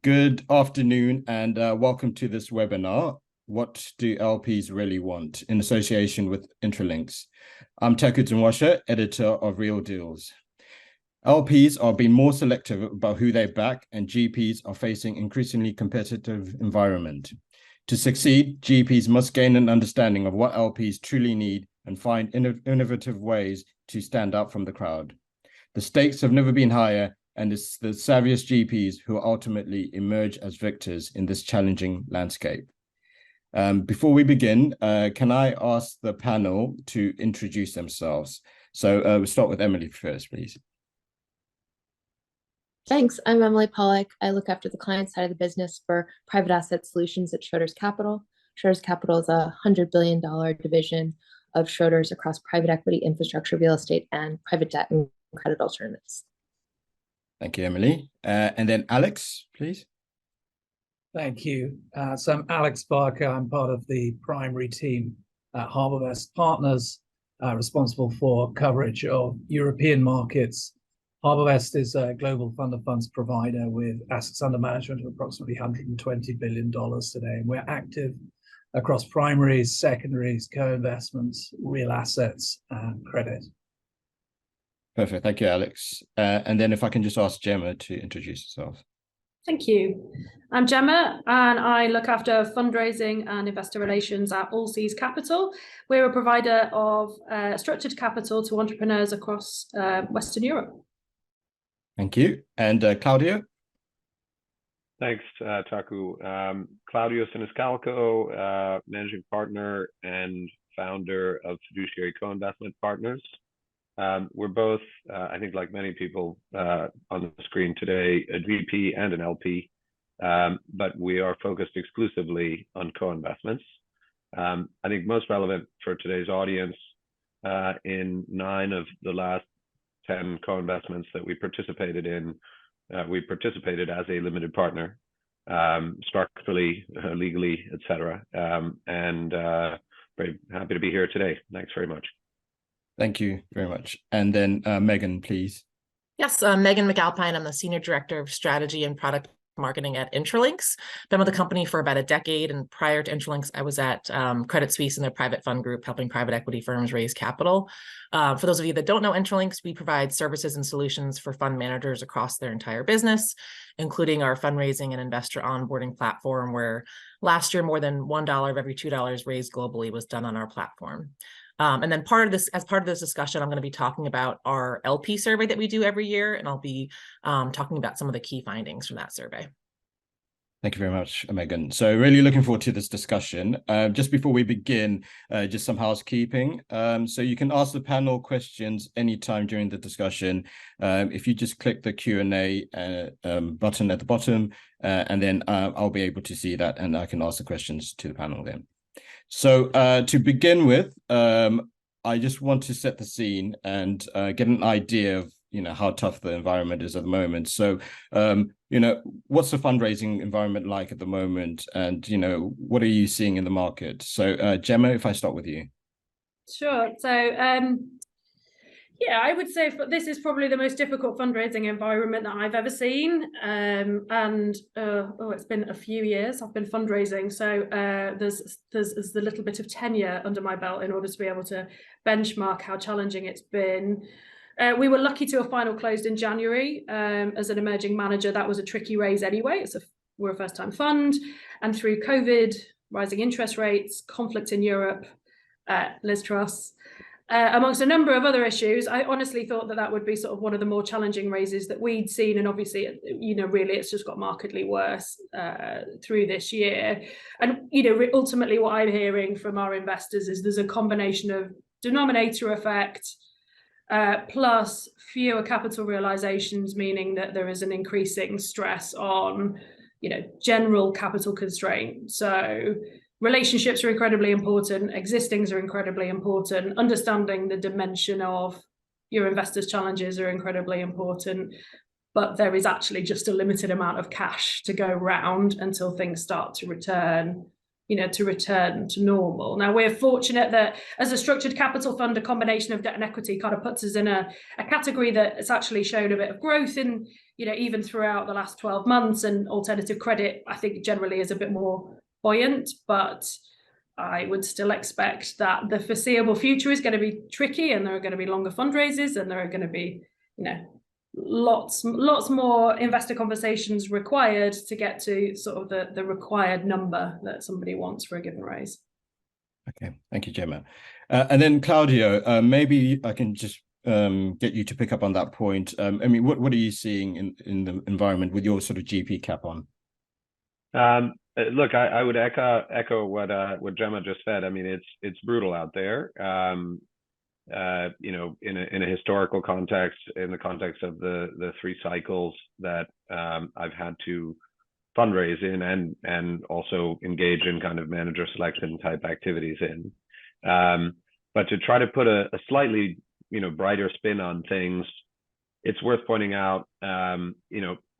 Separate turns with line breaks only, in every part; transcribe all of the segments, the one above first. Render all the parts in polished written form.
Good afternoon and welcome to this webinar, What Do LPs Really Want, in association with Intralinks. I'm Teku Tunwasha, editor of Real Deals. LPs are being more selective about who they back, and GPs are facing increasingly competitive environment. To succeed, GPs must gain an understanding of what LPs truly need and find innovative ways to stand out from the crowd. The stakes have never been higher, and it's the savviest GPs who ultimately emerge as victors in this challenging landscape. Before we begin, can I ask the panel to introduce themselves? So we'll start with Emily first, please.
Thanks. I'm Emily Pollack. I look after the client side of the business for private asset solutions at Schroders Capital. Schroders Capital is a $100 billion division of Schroders across private equity, infrastructure, real estate, and private debt and credit alternatives.
Thank you, Emily. And then Alex, please.
Thank you. So I'm Alex Barker. I'm part of the primary team at HarbourVest Partners, responsible for coverage of European markets. HarbourVest is a global fund of funds provider with assets under management of approximately $120 billion today. And we're active across primaries, secondaries, co-investments, real assets, and credit.
Perfect. Thank you, Alex. And then if I can just ask Gemma to introduce herself.
Thank you. I'm Gemma, and I look after fundraising and investor relations at Allseas Capital. We're a provider of structured capital to entrepreneurs across Western Europe.
Thank you. And Claudio?
Thanks, Taku. Claudio Siniscalco, managing partner and founder of Fiduciary Co-Investment Partners. We're both, I think, like many people on the screen today, a GP and an LP, but we are focused exclusively on co-investments. I think most relevant for today's audience, in 9 of the last 10 co-investments that we participated in, we participated as a limited partner, structurally, legally, etc. And very happy to be here today. Thanks very much.
Thank you very much. And then Megan, please.
Yes, Megan McAlpine. I'm the Senior Director of Strategy and Product Marketing at Intralinks. Been with the company for about a decade, and prior to Intralinks, I was at Credit Suisse in their private fund group, helping private equity firms raise capital. For those of you that don't know Intralinks, we provide services and solutions for fund managers across their entire business, including our fundraising and investor onboarding platform, where last year more than $1 of every $2 raised globally was done on our platform. And then as part of this discussion, I'm going to be talking about our LP survey that we do every year, and I'll be talking about some of the key findings from that survey.
Thank you very much, Megan. So really looking forward to this discussion. Just before we begin, just some housekeeping. So you can ask the panel questions anytime during the discussion. If you just click the Q&A button at the bottom, and then I'll be able to see that and I can ask the questions to the panel then. So to begin with, I just want to set the scene and get an idea of, how tough the environment is at the moment. So, what's the fundraising environment like at the moment? And, what are you seeing in the market? So, Gemma, if I start with you.
Sure. So, yeah, I would say this is probably the most difficult fundraising environment that I've ever seen. It's been a few years I've been fundraising. So there's a little bit of tenure under my belt in order to be able to benchmark how challenging it's been. We were lucky to have final closed in January. As an emerging manager, that was a tricky raise anyway. We're a first-time fund. And through COVID, rising interest rates, conflict in Europe, Liz Truss, amongst a number of other issues, I honestly thought that would be sort of one of the more challenging raises that we'd seen. And obviously, really, it's just got markedly worse through this year. And, ultimately what I'm hearing from our investors is there's a combination of denominator effect, plus fewer capital realizations, meaning that there is an increasing stress on, general capital constraint. So relationships are incredibly important. Existings are incredibly important. Understanding the dimension of your investors' challenges are incredibly important. But there is actually just a limited amount of cash to go around until things start to return to return to normal. Now, we're fortunate that as a structured capital fund, a combination of debt and equity kind of puts us in a category that has actually shown a bit of growth in, even throughout the last 12 months. And alternative credit, I think, generally is a bit more buoyant, but I would still expect that the foreseeable future is going to be tricky, and there are going to be longer fundraisers, and there are going to be, lots more investor conversations required to get to sort of the required number that somebody wants for a given raise.
Okay, thank you, Gemma. And then Claudio, maybe I can just get you to pick up on that point. I mean, what are you seeing in the environment with your sort of GP cap on?
Look, I would echo what Gemma just said. I mean, it's brutal out there. In a historical context, in the context of the 3 cycles that I've had to fundraise in and also engage in kind of manager selection type activities in. But to try to put a slightly brighter spin on things, it's worth pointing out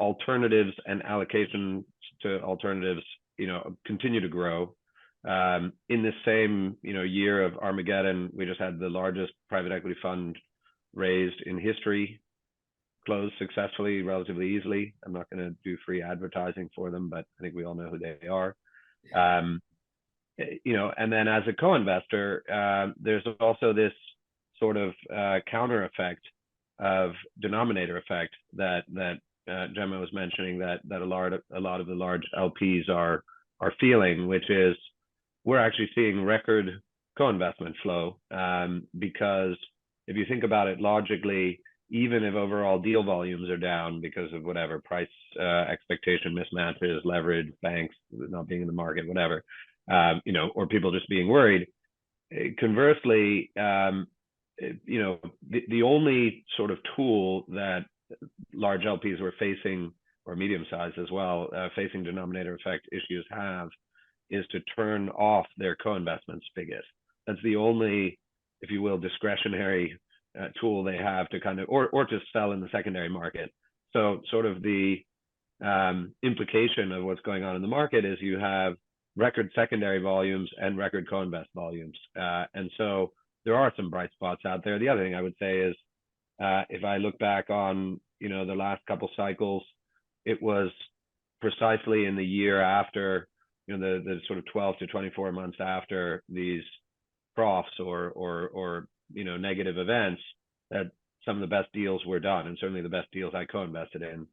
alternatives and allocations to alternatives continue to grow. In the same year of Armageddon, we just had the largest private equity fund raised in history, closed successfully, relatively easily. I'm not going to do free advertising for them, but I think we all know who they are. And then as a co-investor, there's also this sort of counter effect of denominator effect that Gemma was mentioning that a lot of the large LPs are feeling, which is we're actually seeing record co-investment flow, because if you think about it logically, even if overall deal volumes are down because of whatever price expectation mismatches, leverage, banks not being in the market, whatever, or people just being worried. Conversely, the only sort of tool that large LPs were facing, or medium size as well, facing denominator effect issues is to turn off their co-investment spigot. That's the only, if you will, discretionary tool they have to kind of, or to sell in the secondary market. So sort of the implication of what's going on in the market is you have record secondary volumes and record co-invest volumes. And so there are some bright spots out there. The other thing I would say is, if I look back on, the last couple cycles, it was precisely in the year after, the sort of 12 to 24 months after these troughs or negative events, that some of the best deals were done. And certainly the best deals I co-invested in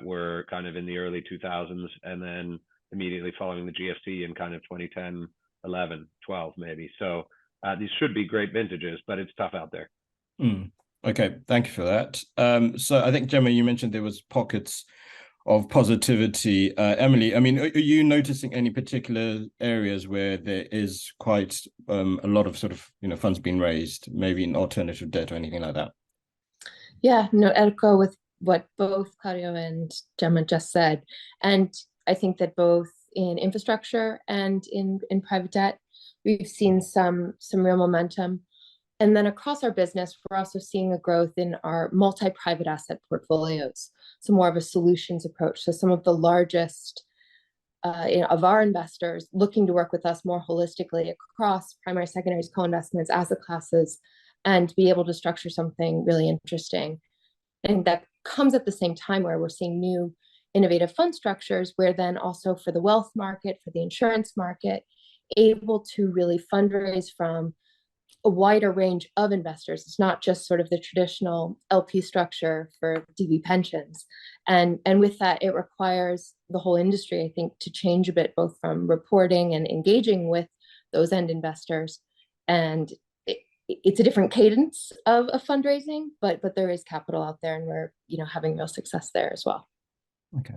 were kind of in the early 2000s, and then immediately following the GFC in kind of 2010, 11, 12 maybe. So these should be great vintages, but it's tough out there.
Okay, thank you for that. So I think, Gemma, you mentioned there was pockets of positivity. Emily, I mean, are you noticing any particular areas where there is quite a lot of sort of funds being raised, maybe in alternative debt or anything like that?
Yeah, no, echo with what both Claudio and Gemma just said. And I think that both in infrastructure and in private debt, we've seen some real momentum. And then across our business, we're also seeing a growth in our multi-private asset portfolios, so more of a solutions approach. So some of the largest of our investors looking to work with us more holistically across primary, secondaries, co-investments, asset classes, and be able to structure something really interesting. And that comes at the same time where we're seeing new innovative fund structures, where then also for the wealth market, for the insurance market, able to really fundraise from a wider range of investors. It's not just sort of the traditional LP structure for DB pensions. And with that, it requires the whole industry, I think, to change a bit, both from reporting and engaging with those end investors. And it's a different cadence of fundraising, but there is capital out there, and we're having real success there as well.
Okay.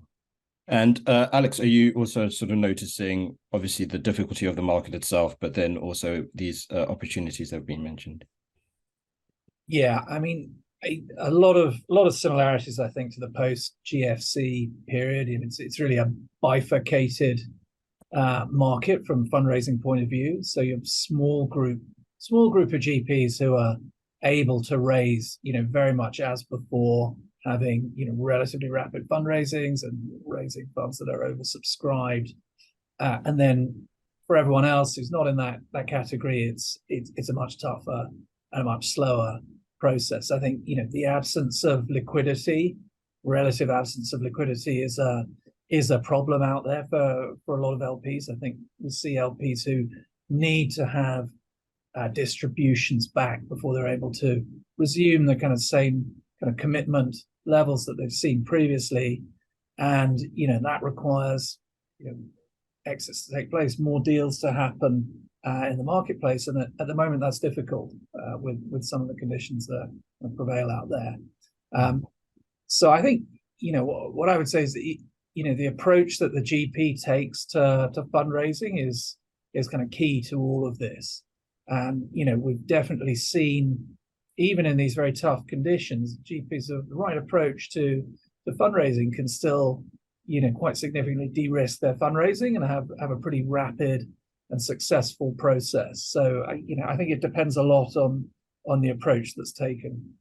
And Alex, are you also sort of noticing, obviously, the difficulty of the market itself, but then also these opportunities that have been mentioned?
Yeah, I mean, a lot of similarities, I think, to the post GFC period. It's really a bifurcated market from a fundraising point of view. So you have small group of GPs who are able to raise, very much as before, having relatively rapid fundraisings and raising funds that are oversubscribed, and then for everyone else who's not in that category, it's a much tougher and a much slower process. I think, the absence of liquidity, relative absence of liquidity, is a problem out there for a lot of LPs. I think we see LPs who need to have distributions back before they're able to resume the kind of same kind of commitment levels that they've seen previously, and that requires exits to take place, more deals to happen in the marketplace, and at the moment that's difficult with some of the conditions that prevail out there. So I think what I would say is that the approach that the GP takes to fundraising is kind of key to all of this. And we've definitely seen, even in these very tough conditions, GPs of the right approach to the fundraising can still quite significantly de-risk their fundraising and have a pretty rapid and successful process. So I think it depends a lot on the approach that's taken.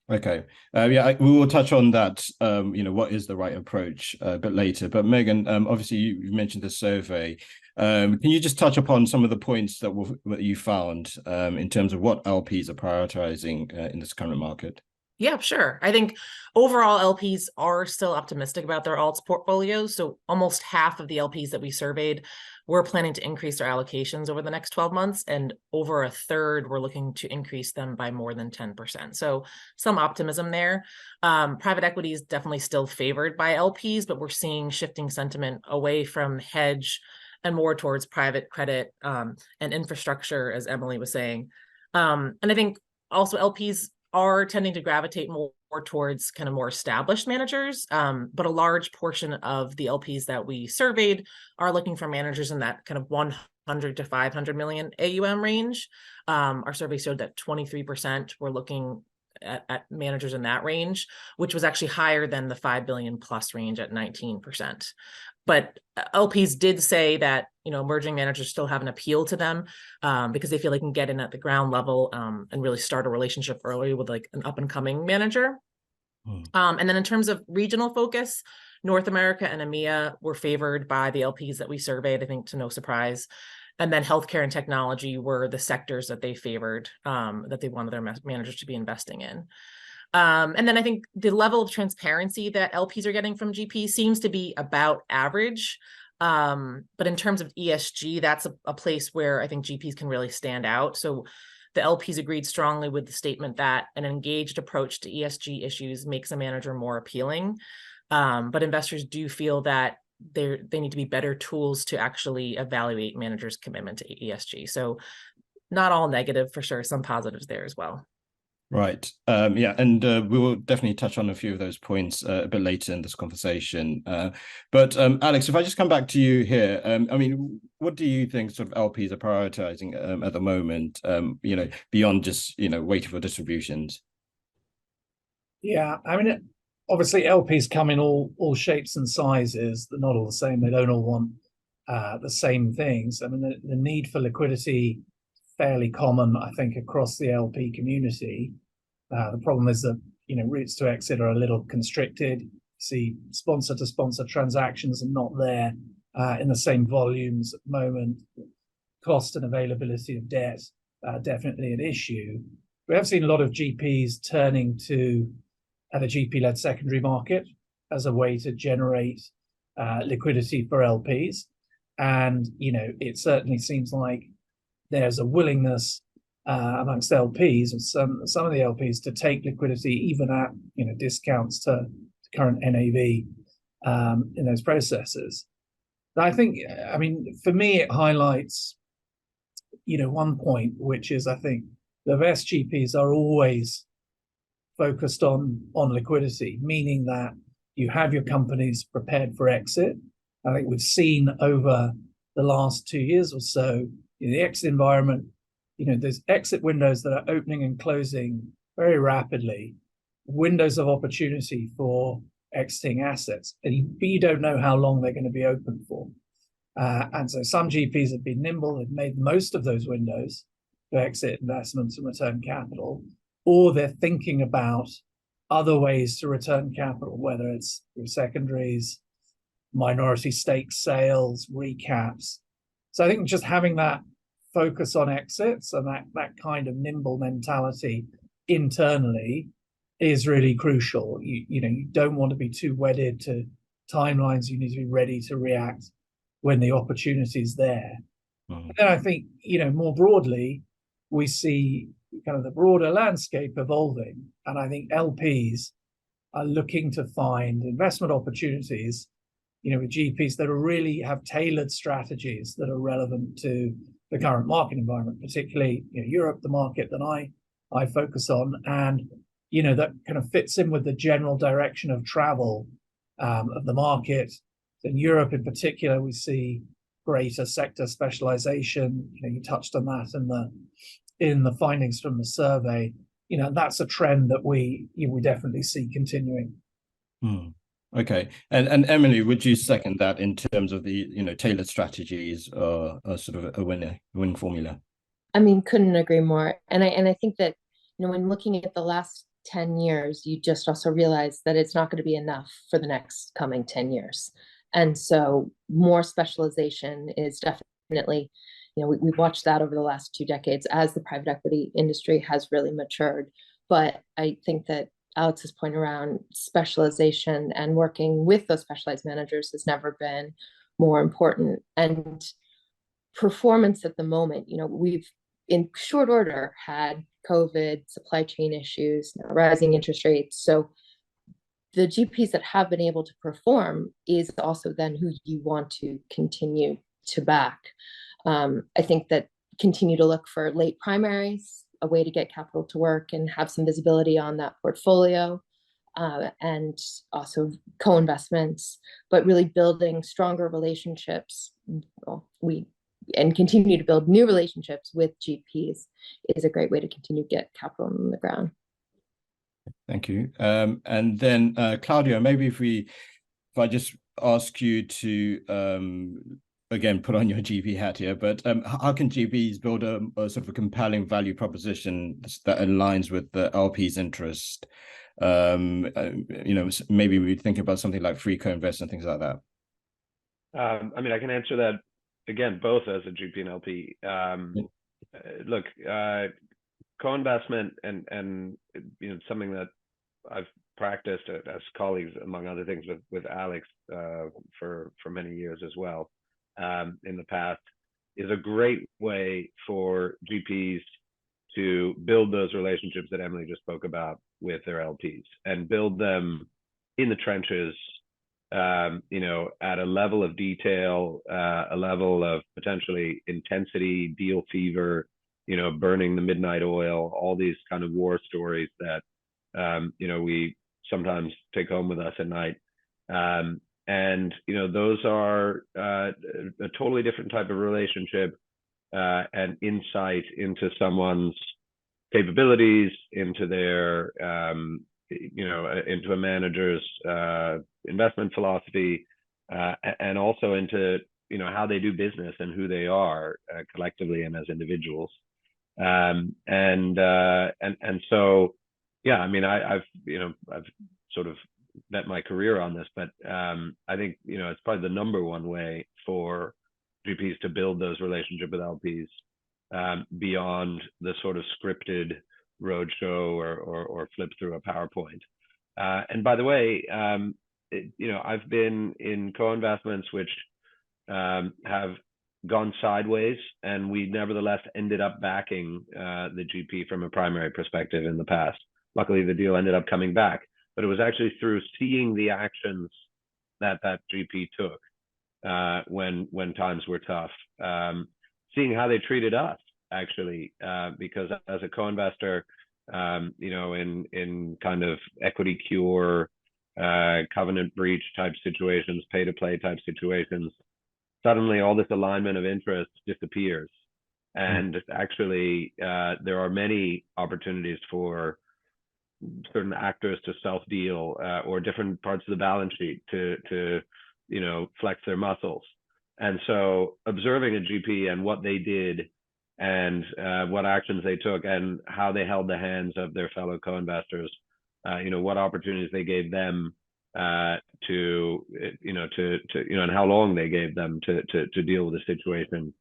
Okay. We will touch on that, what is the right approach a bit later. But Megan, obviously you mentioned the survey. Can you just touch upon some of the points that you found in terms of what LPs are prioritizing in this current market?
Yeah, sure. I think overall LPs are still optimistic about their alts portfolios. So almost half of the LPs that we surveyed were planning to increase their allocations over the next 12 months, and over a third were looking to increase them by more than 10%. So some optimism there. Private equity is definitely still favored by LPs, but we're seeing shifting sentiment away from hedge and more towards private credit and infrastructure, as Emily was saying. And I think also LPs are tending to gravitate more towards kind of more established managers, but a large portion of the LPs that we surveyed are looking for managers in that kind of 100 to 500 million AUM range. Our survey showed that 23% were looking at managers in that range, which was actually higher than the 5 billion plus range at 19%. But LPs did say that emerging managers still have an appeal to them because they feel they can get in at the ground level and really start a relationship early with like an up and coming manager. And then in terms of regional focus, North America and EMEA were favored by the LPs that we surveyed, I think to no surprise. And then healthcare and technology were the sectors that they favored, that they wanted their managers to be investing in. And then I think the level of transparency that LPs are getting from GPs seems to be about average. But in terms of ESG, that's a place where I think GPs can really stand out. So the LPs agreed strongly with the statement that an engaged approach to ESG issues makes a manager more appealing. But investors do feel that they need to be better tools to actually evaluate managers' commitment to ESG. So not all negative for sure, some positives there as well.
Right. And we will definitely touch on a few of those points a bit later in this conversation. But Alex, if I just come back to you here, what do you think sort of LPs are prioritizing at the moment, beyond just, waiting for distributions?
Yeah, obviously LPs come in all shapes and sizes. They're not all the same. They don't all want the same things. The need for liquidity fairly common, I think, across the LP community. The problem is that routes to exit are a little constricted. See, sponsor to sponsor transactions are not there in the same volumes at the moment. Cost and availability of debt definitely an issue. We have seen a lot of GPs turning to the GP-led secondary market as a way to generate liquidity for LPs, and it certainly seems like there's a willingness amongst LPs, and some of the LPs, to take liquidity even at discounts to current NAV in those processes. And I think, for me, it highlights one point, which is I think the best GPs are always focused on liquidity, meaning that you have your companies prepared for exit. I think we've seen over the last 2 years or so, in the exit environment, there's exit windows that are opening and closing very rapidly, windows of opportunity for exiting assets, and you don't know how long they're going to be open for. And so some GPs have been nimble, they've made most of those windows to exit investments and return capital, or they're thinking about other ways to return capital, whether it's through secondaries, minority stake sales, recaps. So I think just having that focus on exits and that kind of nimble mentality internally is really crucial. You don't want to be too wedded to timelines. You need to be ready to react when the opportunity is there.
Mm.
Then I think, more broadly, we see kind of the broader landscape evolving. And I think LPs are looking to find investment opportunities, with GPs that really have tailored strategies that are relevant to the current market environment, particularly Europe, the market that I focus on, and that kind of fits in with the general direction of travel of the market. In Europe, in particular, we see greater sector specialization. You touched on that in the findings from the survey. That's a trend that we definitely see continuing.
Hmm. Okay, and Emily, would you second that in terms of the tailored strategies or sort of a winning formula?
I mean, couldn't agree more. And I think that when looking at the last 10 years, you just also realize that it's not going to be enough for the next coming 10 years. And so more specialization is definitely, we've watched that over the last 2 decades as the private equity industry has really matured. But I think that Alex's point around specialization and working with those specialized managers has never been more important. And performance at the moment, we've in short order had COVID, supply chain issues, rising interest rates. So the GPs that have been able to perform is also then who you want to continue to back. I think that continue to look for late primaries, a way to get capital to work and have some visibility on that portfolio, and also co-investments, but really building stronger relationships. And continue to build new relationships with GPs is a great way to continue to get capital on the ground.
Thank you. And then Claudio, maybe if I just ask you to again put on your GP hat here, but how can GPs build a sort of a compelling value proposition that aligns with the LP's interest? Maybe we think about something like free co-invest and things like that.
I mean, I can answer that again, both as a GP and LP. Look, co-investment and something that I've practiced as colleagues, among other things, with Alex for many years as well in the past, is a great way for GPs to build those relationships that Emily just spoke about with their LPs and build them in the trenches, at a level of detail, a level of potentially intensity, deal fever, burning the midnight oil, all these kind of war stories that, we sometimes take home with us at night. And those are a totally different type of relationship and insight into someone's capabilities, into their, into a manager's investment philosophy, and also into how they do business and who they are collectively and as individuals. And so, yeah, I mean, I've sort of bet my career on this, but I think it's probably the number one way for GPs to build those relationships with LPs beyond the sort of scripted roadshow or flip through a PowerPoint. And by the way, I've been in co-investments which have gone sideways, and we nevertheless ended up backing the GP from a primary perspective in the past. Luckily, the deal ended up coming back, but it was actually through seeing the actions that GP took when times were tough, seeing how they treated us, actually, because as a co-investor, in kind of equity cure, covenant breach type situations, pay to play type situations, suddenly all this alignment of interest disappears. And actually, there are many opportunities for certain actors to self-deal or different parts of the balance sheet to flex their muscles. And so observing a GP and what they did and what actions they took and how they held the hands of their fellow co-investors, what opportunities they gave them and how long they gave them to deal with the situation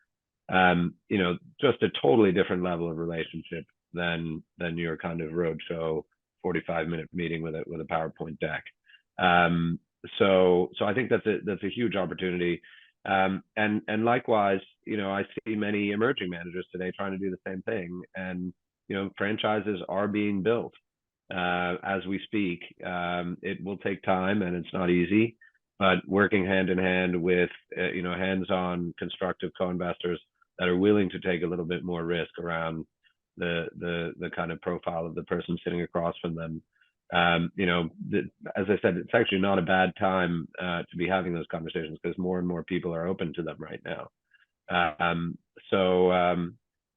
you know, just a totally different level of relationship than your kind of roadshow 45-minute meeting with a PowerPoint deck. So I think that's a huge opportunity. And likewise, you know, I see many emerging managers today trying to do the same thing. And, you know, franchises are being built as we speak. It will take time and it's not easy, but working hand in hand with, you know, hands-on constructive co-investors that are willing to take a little bit more risk around the kind of profile of the person sitting across from them. You know, as I said, it's actually not a bad time to be having those conversations because more and more people are open to them right now.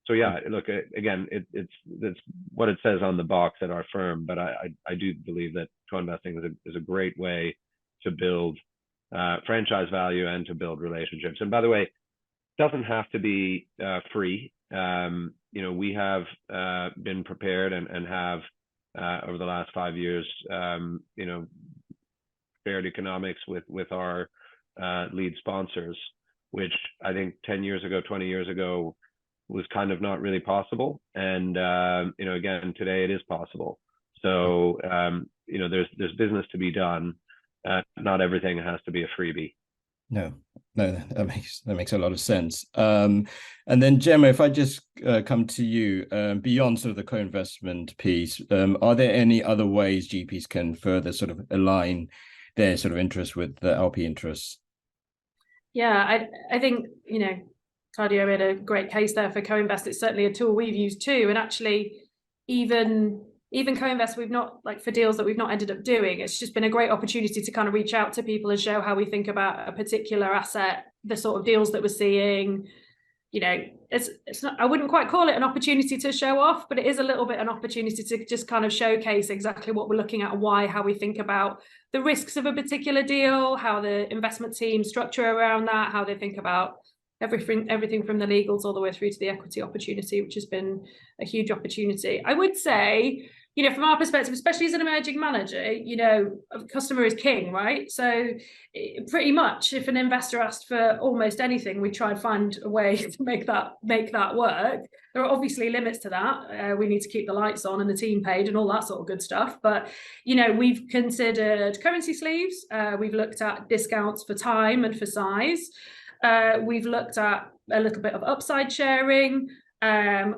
So yeah, look, again, it's what it says on the box at our firm, but I do believe that co-investing is a great way to build franchise value and to build relationships. And by the way, it doesn't have to be free. You know, we have been prepared and have over the last 5 years, you know, shared economics with our lead sponsors, which I think 10 years ago, 20 years ago was kind of not really possible. And, you know, again, today it is possible. So, you know, there's business to be done. Not everything has to be a freebie.
No, that makes a lot of sense. And then Gemma, if I just come to you, beyond sort of the co-investment piece, are there any other ways GPs can further sort of align their sort of interests with the LP interests?
Yeah, I think, you know, Claudio made a great case there for co-invest. It's certainly a tool we've used too. And actually, even co-invest, we've not, like, for deals that we've not ended up doing, it's just been a great opportunity to kind of reach out to people and show how we think about a particular asset, the sort of deals that we're seeing. You know, it's not, I wouldn't quite call it an opportunity to show off, but it is a little bit an opportunity to just kind of showcase exactly what we're looking at and why, how we think about the risks of a particular deal, how the investment team structure around that, how they think about everything from the legals all the way through to the equity opportunity, which has been a huge opportunity. I would say, you know, from our perspective, especially as an emerging manager, you know, customer is king, right? So pretty much if an investor asked for almost anything, we try and find a way to make that work. There are obviously limits to that. We need to keep the lights on and the team paid and all that sort of good stuff. But, you know, we've considered currency sleeves. We've looked at discounts for time and for size. We've looked at a little bit of upside sharing.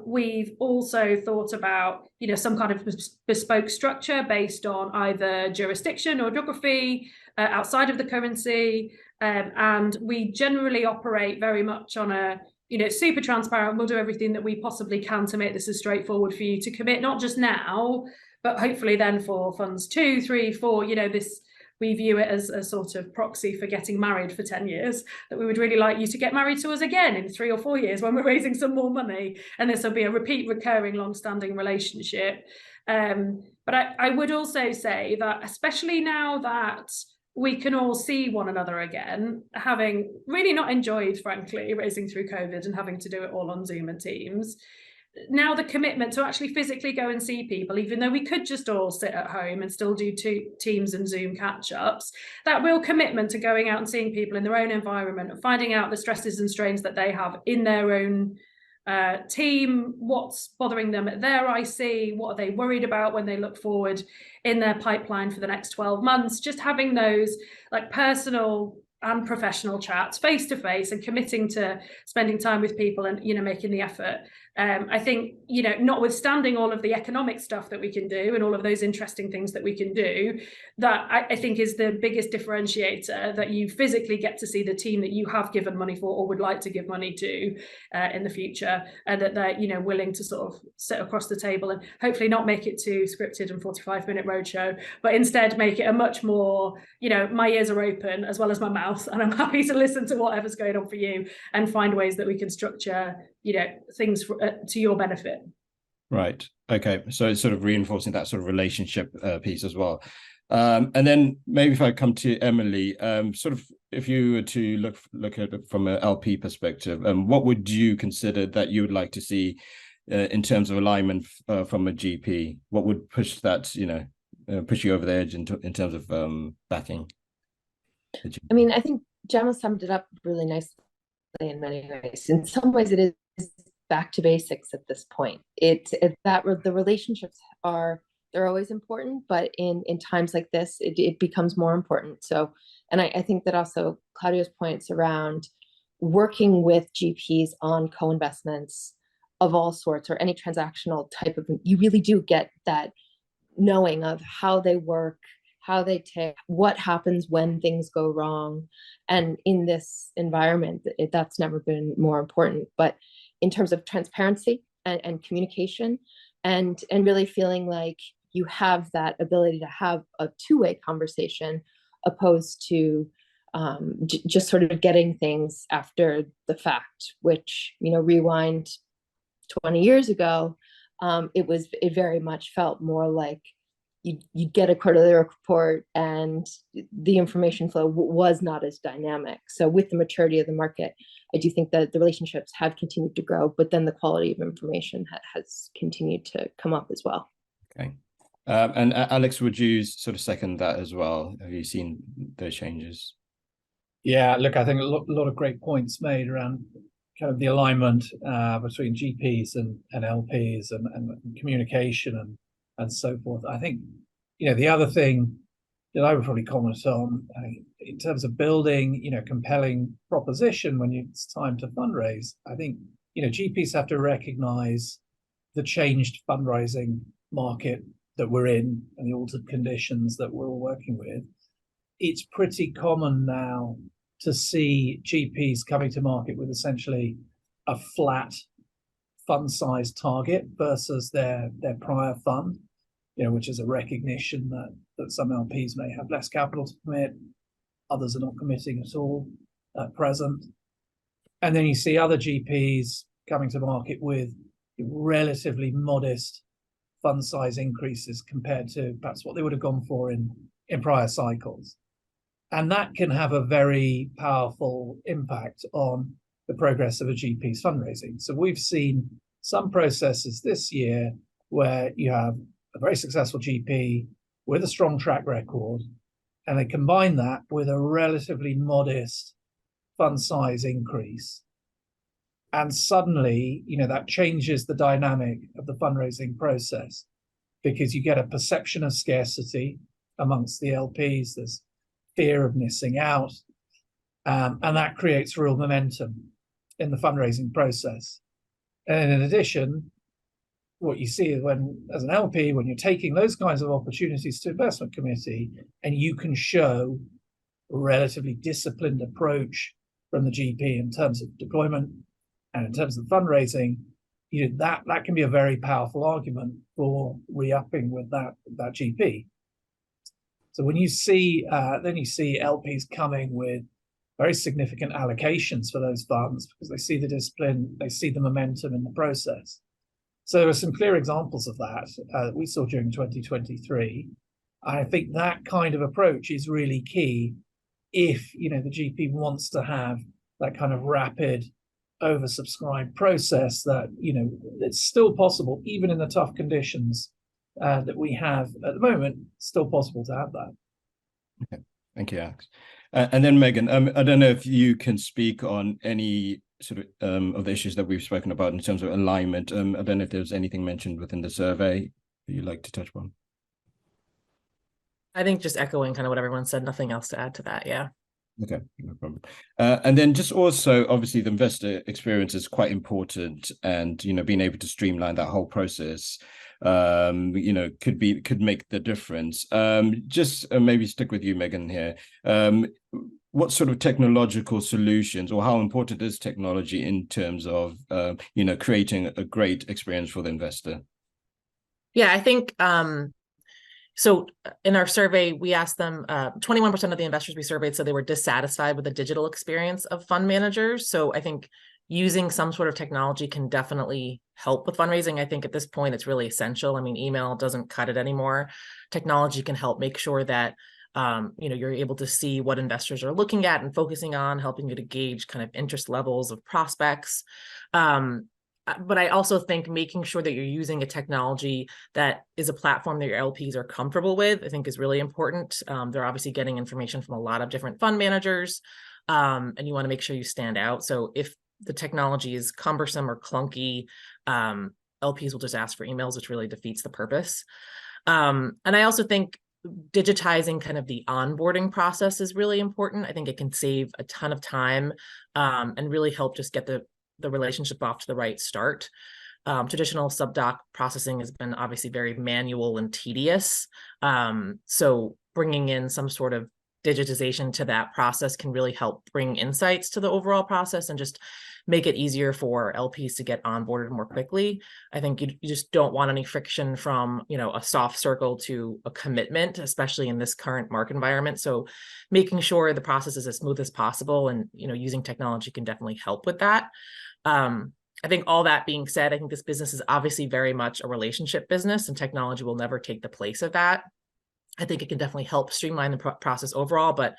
We've also thought about, you know, some kind of bespoke structure based on either jurisdiction or geography outside of the currency. And we generally operate very much on a, you know, super transparent. We'll do everything that we possibly can to make this as straightforward for you to commit, not just now, but hopefully then for funds 2, 3, 4, you know, this. We view it as a sort of proxy for getting married for 10 years, that we would really like you to get married to us again in 3 or 4 years when we're raising some more money. And this will be a repeat, recurring, long-standing relationship. But I would also say that, especially now that we can all see one another again, having really not enjoyed, frankly, raising through COVID and having to do it all on Zoom and Teams, now the commitment to actually physically go and see people, even though we could just all sit at home and still do Teams and Zoom catch-ups, that real commitment to going out and seeing people in their own environment and finding out the stresses and strains that they have in their own team, what's bothering them at their IC, what are they worried about when they look forward in their pipeline for the next 12 months, just having those like personal and professional chats face to face and committing to spending time with people and, you know, making the effort. I think, you know, notwithstanding all of the economic stuff that we can do and all of those interesting things that we can do, that I think is the biggest differentiator, that you physically get to see the team that you have given money for or would like to give money to in the future, and that they're, you know, willing to sort of sit across the table and hopefully not make it too scripted and 45-minute roadshow, but instead make it a much more, you know, my ears are open as well as my mouth, and I'm happy to listen to whatever's going on for you and find ways that we can structure, you know, things to your benefit.
Right. Okay. So it's sort of reinforcing that sort of relationship piece as well. And then maybe if I come to Emily, sort of if you were to look at it from an LP perspective, what would you consider that you would like to see in terms of alignment from a GP? What would push that, you know, push you over the edge in terms of backing?
I mean, I think Gemma summed it up really nicely in many ways. In some ways, it is back to basics at this point. The relationships they're always important, but in times like this, it becomes more important. So, and I think that also Claudio's points around working with GPs on co-investments of all sorts or any transactional type of, you really do get that knowing of how they work, how they take, what happens when things go wrong. And in this environment, that's never been more important. But in terms of transparency and communication and really feeling like you have that ability to have a two-way conversation opposed to just sort of getting things after the fact, which, rewind 20 years ago, it very much felt more like you'd get a quarterly report and the information flow was not as dynamic. So with the maturity of the market, I do think that the relationships have continued to grow, but then the quality of information has continued to come up as well.
Okay. And Alex, would you sort of second that as well? Have you seen those changes?
Yeah, look, I think a lot of great points made around kind of the alignment between GPs and LPs and communication and so forth. I think, the other thing that I would probably comment on in terms of building, compelling proposition when it's time to fundraise, I think, GPs have to recognize the changed fundraising market that we're in and the altered conditions that we're all working with. It's pretty common now to see GPs coming to market with essentially a flat fund size target versus their prior fund, which is a recognition that some LPs may have less capital to commit, others are not committing at all at present. And then you see other GPs coming to market with relatively modest fund size increases compared to perhaps what they would have gone for in prior cycles. And that can have a very powerful impact on the progress of a GP's fundraising. So we've seen some processes this year where you have a very successful GP with a strong track record, and they combine that with a relatively modest fund size increase. And suddenly, that changes the dynamic of the fundraising process because you get a perception of scarcity amongst the LPs. There's fear of missing out, and that creates real momentum in the fundraising process. And in addition, what you see is as an LP, when you're taking those kinds of opportunities to investment committee, and you can show a relatively disciplined approach from the GP in terms of deployment and in terms of fundraising, that can be a very powerful argument for re-upping with that GP. So when you see, then you see LPs coming with very significant allocations for those funds because they see the discipline, they see the momentum in the process. So there are some clear examples of that we saw during 2023. I think that kind of approach is really key if, the GP wants to have that kind of rapid oversubscribed process that, it's still possible, even in the tough conditions that we have at the moment, still possible to have that.
Okay, thank you, Alex. And then Megan, I don't know if you can speak on any sort of the issues that we've spoken about in terms of alignment. I don't know if there's anything mentioned within the survey that you'd like to touch upon.
I think just echoing kind of what everyone said, nothing else to add to that. Yeah.
Okay, no problem. And then just also, obviously, the investor experience is quite important, and being able to streamline that whole process, could make the difference. Just maybe stick with you, Megan, here. What sort of technological solutions, or how important is technology in terms of creating a great experience for the investor?
Yeah, I think so in our survey, we asked them, 21% of the investors we surveyed said they were dissatisfied with the digital experience of fund managers. So I think using some sort of technology can definitely help with fundraising. I think at this point, it's really essential. I mean, email doesn't cut it anymore. Technology can help make sure that you're able to see what investors are looking at and focusing on, helping you to gauge kind of interest levels of prospects. but I also think making sure that you're using a technology that is a platform that your LPs are comfortable with, I think is really important. They're obviously getting information from a lot of different fund managers, and you want to make sure you stand out. So if the technology is cumbersome or clunky, LPs will just ask for emails, which really defeats the purpose. And I also think digitizing kind of the onboarding process is really important. I think it can save a ton of time, and really help just get the relationship off to the right start. Traditional subdoc processing has been obviously very manual and tedious. So bringing in some sort of digitization to that process can really help bring insights to the overall process and just make it easier for LPs to get onboarded more quickly. I think you just don't want any friction from, a soft circle to a commitment, especially in this current market environment. So making sure the process is as smooth as possible, and, using technology can definitely help with that. I think all that being said, I think this business is obviously very much a relationship business, and technology will never take the place of that. I think it can definitely help streamline the process overall, but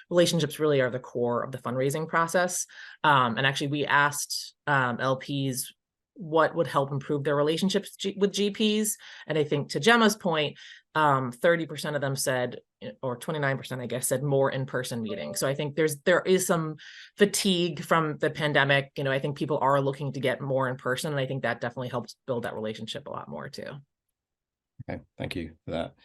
relationships really are the core of the fundraising process. And actually, we asked LPs what would help improve their relationships with GPs. And I think to Gemma's point, 30% of them said, or 29%, I guess, said more in-person meetings. So I think there is some fatigue from the pandemic. I think people are looking to get more in person, and I think that definitely helps build that relationship a lot more too.
Okay, thank you for that.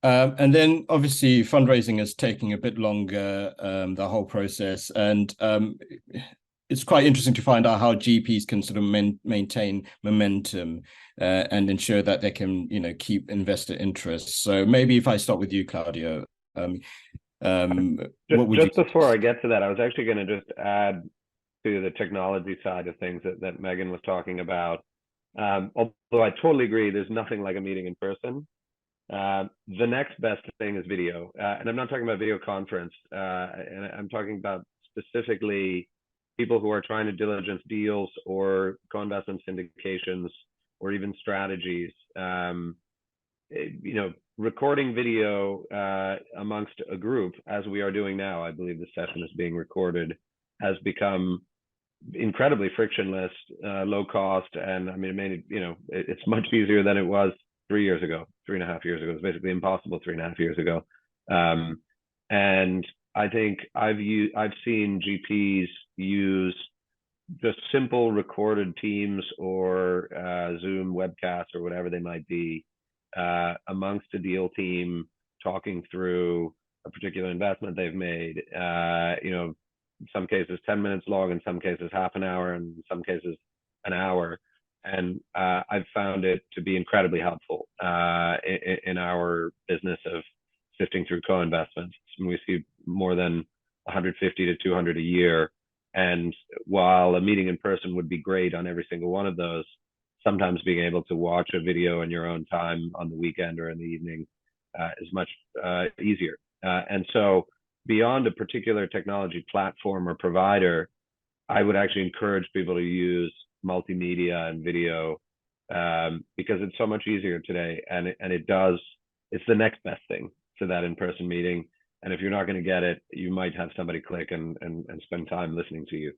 And then obviously fundraising is taking a bit longer, the whole process. And it's quite interesting to find out how GPs can sort of maintain momentum and ensure that they can, keep investor interest. So maybe if I start with you, Claudio,
just before I get to that, I was actually going to just add to the technology side of things that Megan was talking about. Although I totally agree, there's nothing like a meeting in person. The next best thing is video, and I'm not talking about video conference, and I'm talking about specifically people who are trying to diligence deals or co-investment syndications or even strategies. Recording video amongst a group, as we are doing now, I believe the session is being recorded, has become incredibly frictionless, low cost, and I mean, it's much easier than it was 3 years ago, 3.5 years ago. It was basically impossible 3.5 years ago. And I think I've seen GPs use just simple recorded Teams or Zoom webcasts or whatever they might be amongst a deal team, talking through a particular investment they've made. In some cases 10 minutes long, in some cases half an hour, and in some cases an hour. And I've found it to be incredibly helpful in our business of sifting through co-investments. We see more than 150 to 200 a year. And while a meeting in person would be great on every single one of those, sometimes being able to watch a video in your own time on the weekend or in the evening is much easier. And so beyond a particular technology platform or provider, I would actually encourage people to use multimedia and video because it's so much easier today, and it's the next best thing to that in-person meeting. And if you're not going to get it, you might have somebody click and spend time listening to you.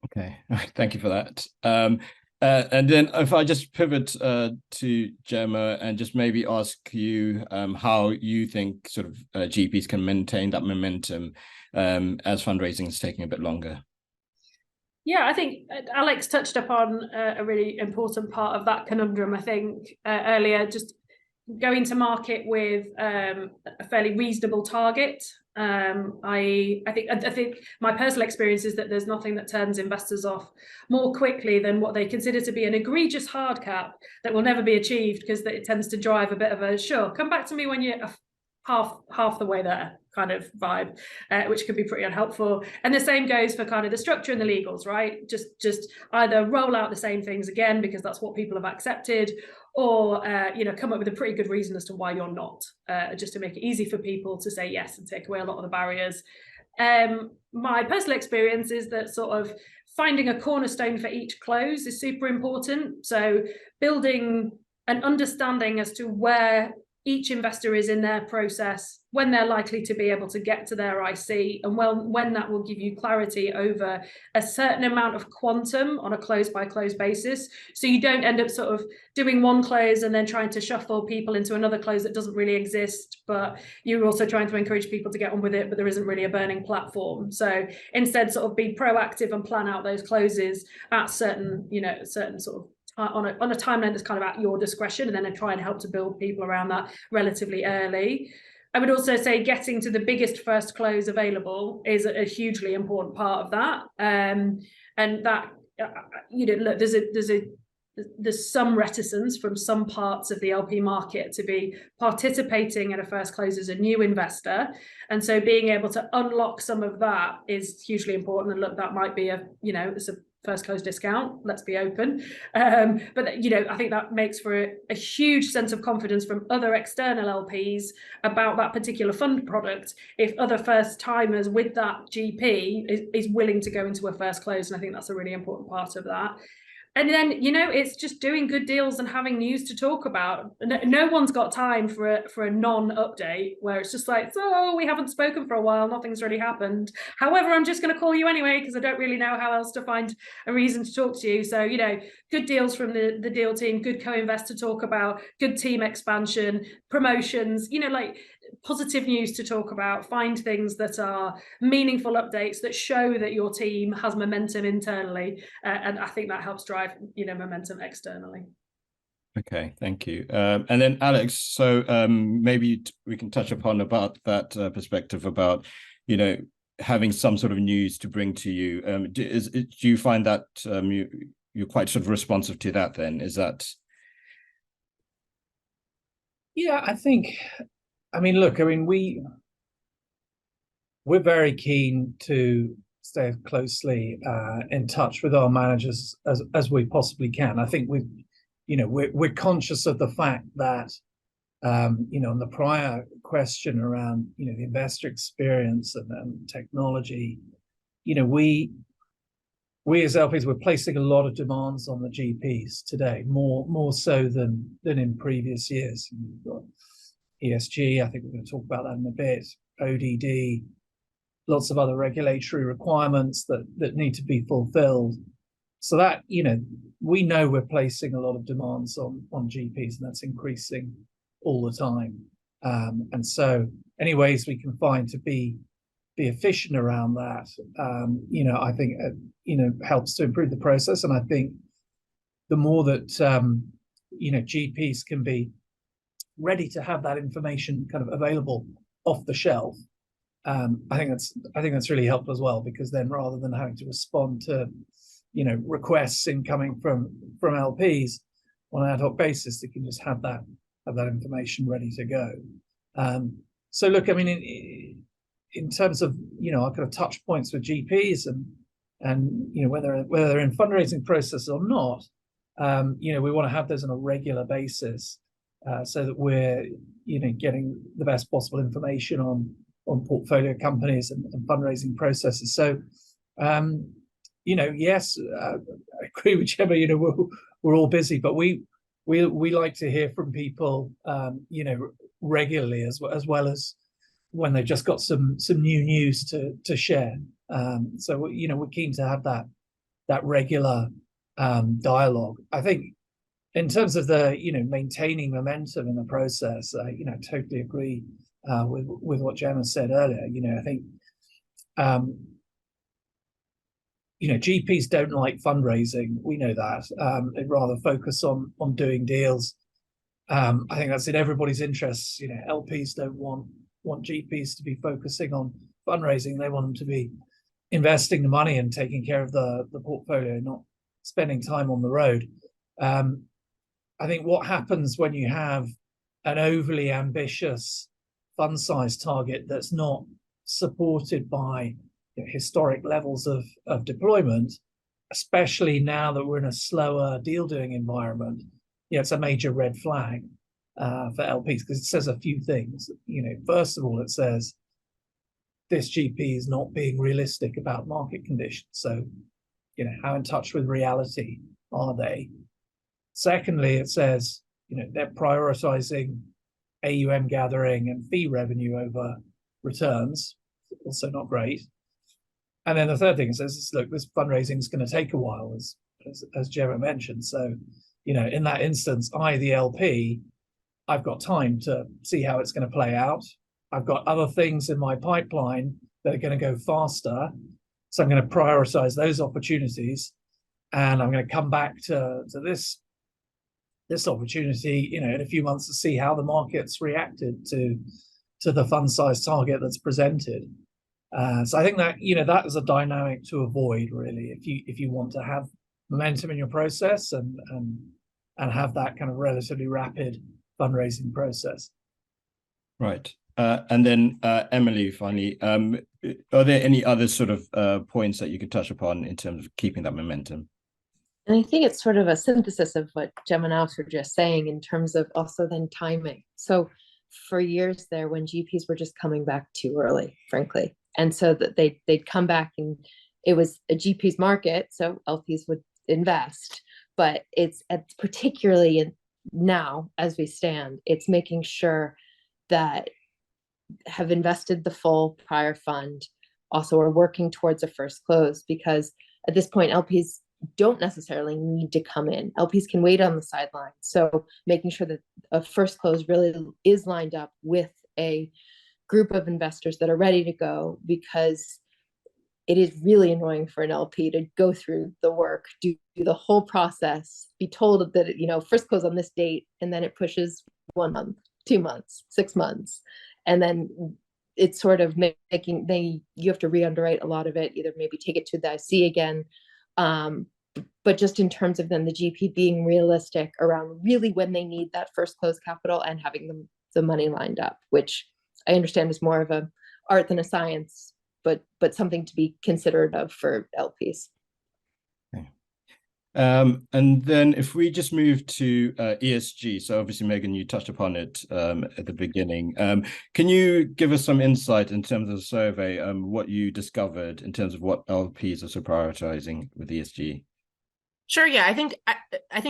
Okay, thank you for that. And then if I just pivot to Gemma and just maybe ask you how you think sort of GPs can maintain that momentum as fundraising is taking a bit longer.
Yeah, I think Alex touched upon a really important part of that conundrum. I think earlier, just going to market with a fairly reasonable target. I think my personal experience is that there's nothing that turns investors off more quickly than what they consider to be an egregious hard cap that will never be achieved, because it tends to drive a bit of a sure, come back to me when you're half the way there kind of vibe, which could be pretty unhelpful. And the same goes for kind of the structure and the legals, right? Just either roll out the same things again because that's what people have accepted, or come up with a pretty good reason as to why you're not, just to make it easy for people to say yes and take away a lot of the barriers. My personal experience is that sort of finding a cornerstone for each close is super important. So building an understanding as to where each investor is in their process, when they're likely to be able to get to their IC, and when that will give you clarity over a certain amount of quantum on a close by close basis. So you don't end up sort of doing one close and then trying to shuffle people into another close that doesn't really exist, but you're also trying to encourage people to get on with it, but there isn't really a burning platform. So instead, sort of be proactive and plan out those closes at certain sort of on a timeline that's kind of at your discretion, and then try and help to build people around that relatively early. I would also say getting to the biggest first close available is a hugely important part of that. And that, look, there's some reticence from some parts of the LP market to be participating at a first close as a new investor. And so being able to unlock some of that is hugely important. And look, that might be it's a first close discount, let's be open. But I think that makes for a huge sense of confidence from other external LPs about that particular fund product if other first timers with that GP is willing to go into a first close. And I think that's a really important part of that. And then, it's just doing good deals and having news to talk about. No one's got time for a non-update where it's just like, oh, we haven't spoken for a while, nothing's really happened. However, I'm just going to call you anyway because I don't really know how else to find a reason to talk to you. So, good deals from the deal team, good co-invest to talk about, good team expansion, promotions, positive news to talk about, find things that are meaningful updates that show that your team has momentum internally. And I think that helps drive, momentum externally.
Okay, thank you. And then Alex, so maybe we can touch upon about that perspective about, having some sort of news to bring to you. Do you find that you're quite sort of responsive to that then? Is that?
Yeah, look, we're very keen to stay closely in touch with our managers as we possibly can. I think we're conscious of the fact that on the prior question around the investor experience and technology, we as LPs, we're placing a lot of demands on the GPs today, more so than in previous years. We've got ESG, I think we're going to talk about that in a bit, ODD, lots of other regulatory requirements that need to be fulfilled. So that, we know we're placing a lot of demands on GPs, and that's increasing all the time. And so any ways we can find to be efficient around that, I think, helps to improve the process. And I think the more that, GPs can be ready to have that information kind of available off the shelf, I think that's really helped as well, because then rather than having to respond to requests incoming from LPs on an ad hoc basis, they can just have that information ready to go. So look, in terms of our kind of touch points with GPs and whether they're in fundraising process or not, we want to have those on a regular basis. So that we're getting the best possible information on portfolio companies and fundraising processes. So yes, I agree with Gemma. We're all busy, but we like to hear from people regularly as well as when they've just got some new news to share. So we're keen to have that regular dialogue. I think in terms of the maintaining momentum in the process, totally agree with what Gemma said earlier. I think GPs don't like fundraising. We know that. They'd rather focus on doing deals. I think that's in everybody's interests. LPs don't want GPs to be focusing on fundraising. They want them to be investing the money and taking care of the portfolio, not spending time on the road. I think what happens when you have an overly ambitious fund size target that's not supported by historic levels of deployment, especially now that we're in a slower deal doing environment, it's a major red flag for LPs, because it says a few things. First of all, it says this GP is not being realistic about market conditions. So, how in touch with reality are they? Secondly, it says, they're prioritizing AUM gathering and fee revenue over returns, also not great. And then the third thing is, look, this fundraising is going to take a while, as Gemma mentioned. So, in that instance, the LP, I've got time to see how it's going to play out. I've got other things in my pipeline that are going to go faster. So I'm going to prioritize those opportunities, and I'm going to come back to this opportunity, in a few months to see how the market's reacted to the fund size target that's presented. So I think that that is a dynamic to avoid, really, if you want to have momentum in your process and have that kind of relatively rapid fundraising process.
Right. And then Emily, finally, are there any other sort of points that you could touch upon in terms of keeping that momentum?
And I think it's sort of a synthesis of what Gemma and Alex were just saying in terms of also then timing. So for years there, when GPs were just coming back too early, frankly, and so that they'd come back and it was a GP's market, so LPs would invest. But it's particularly now, as we stand, it's making sure that have invested the full prior fund, also are working towards a first close, because at this point, LPs don't necessarily need to come in. LPs can wait on the sidelines. So making sure that a first close really is lined up with a group of investors that are ready to go, because it is really annoying for an LP to go through the work, do the whole process, be told that, first close on this date, and then it pushes 1 month, 2 months, 6 months. And then it's sort of you have to re-underwrite a lot of it, either maybe take it to the IC again. But just in terms of then the GP being realistic around really when they need that first close capital and having the money lined up, which I understand is more of an art than a science, but something to be considered of for LPs.
Okay. And then if we just move to ESG, so obviously, Megan, you touched upon it at the beginning. Can you give us some insight in terms of the survey, what you discovered in terms of what LPs are so prioritizing with ESG?
Sure. Yeah, I think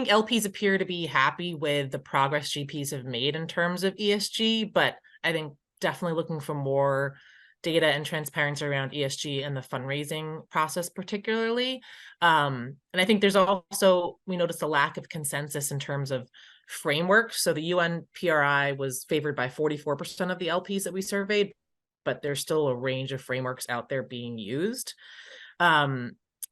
LPs appear to be happy with the progress GPs have made in terms of ESG, but I think definitely looking for more data and transparency around ESG and the fundraising process, particularly. And I think there's also, we noticed a lack of consensus in terms of framework. So the UN PRI was favored by 44% of the LPs that we surveyed, but there's still a range of frameworks out there being used.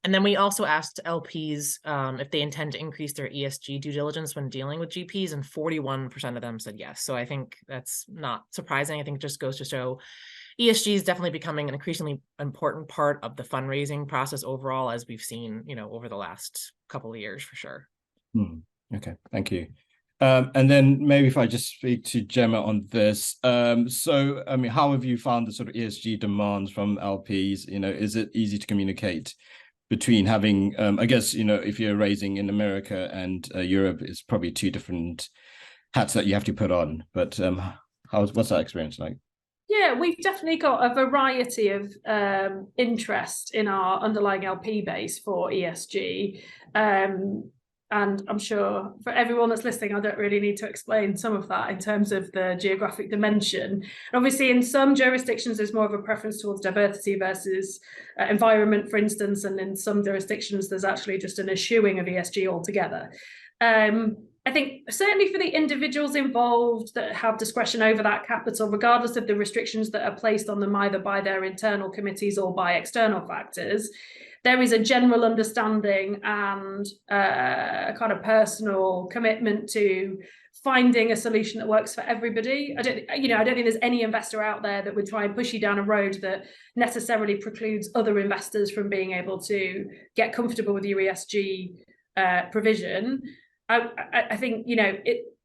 And then we also asked LPs if they intend to increase their ESG due diligence when dealing with GPs, and 41% of them said yes. So I think that's not surprising. I think it just goes to show ESG is definitely becoming an increasingly important part of the fundraising process overall, as we've seen, over the last couple of years, for sure.
Okay, thank you. And then maybe if I just speak to Gemma on this. So, I mean, how have you found the sort of ESG demands from LPs? Is it easy to communicate between having, I guess, if you're raising in America and Europe, it's probably two different hats that you have to put on. But what's that experience like?
Yeah, we've definitely got a variety of interest in our underlying LP base for ESG. And I'm sure for everyone that's listening, I don't really need to explain some of that in terms of the geographic dimension. And obviously, in some jurisdictions, there's more of a preference towards diversity versus environment, for instance. And in some jurisdictions, there's actually just an eschewing of ESG altogether. I think certainly for the individuals involved that have discretion over that capital, regardless of the restrictions that are placed on them either by their internal committees or by external factors, there is a general understanding and a kind of personal commitment to finding a solution that works for everybody. I don't think there's any investor out there that would try and push you down a road that necessarily precludes other investors from being able to get comfortable with your ESG provision. I think,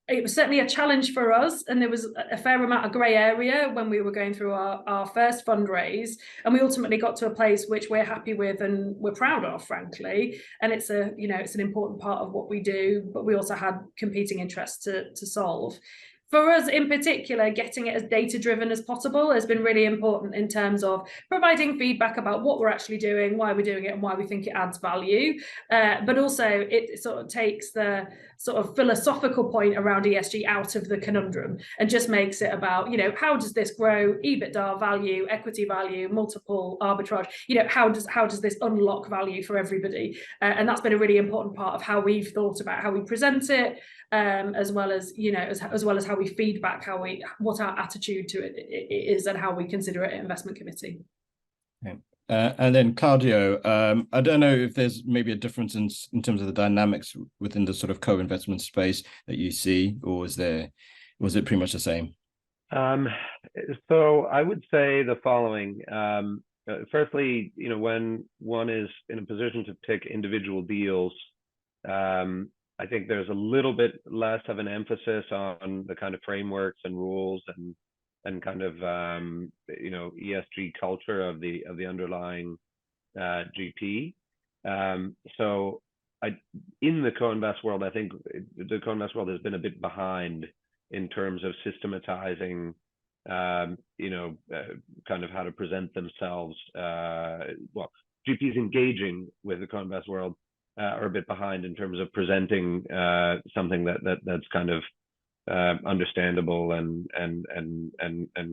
it was certainly a challenge for us, and there was a fair amount of grey area when we were going through our first fundraise, and we ultimately got to a place which we're happy with and we're proud of, frankly. And it's it's an important part of what we do, but we also had competing interests to solve. for us in particular, getting it as data-driven as possible has been really important in terms of providing feedback about what we're actually doing, why we're doing it, and why we think it adds value. But also it sort of takes the sort of philosophical point around ESG out of the conundrum and just makes it about, how does this grow EBITDA value, equity value, multiple arbitrage, how does this unlock value for everybody? And that's been a really important part of how we've thought about how we present it, as well as how we feedback what our attitude to it is and how we consider it at investment committee.
Okay. And then Claudio, I don't know if there's maybe a difference in terms of the dynamics within the sort of co-investment space that you see, or was it pretty much the same?
So I would say the following. Firstly, when one is in a position to pick individual deals, I think there's a little bit less of an emphasis on the kind of frameworks and rules and kind of ESG culture of the underlying GP. So in the co-invest world, I think the co-invest world has been a bit behind in terms of systematizing kind of how to present themselves. Well, GPs engaging with the co-invest world are a bit behind in terms of presenting something that's kind of understandable and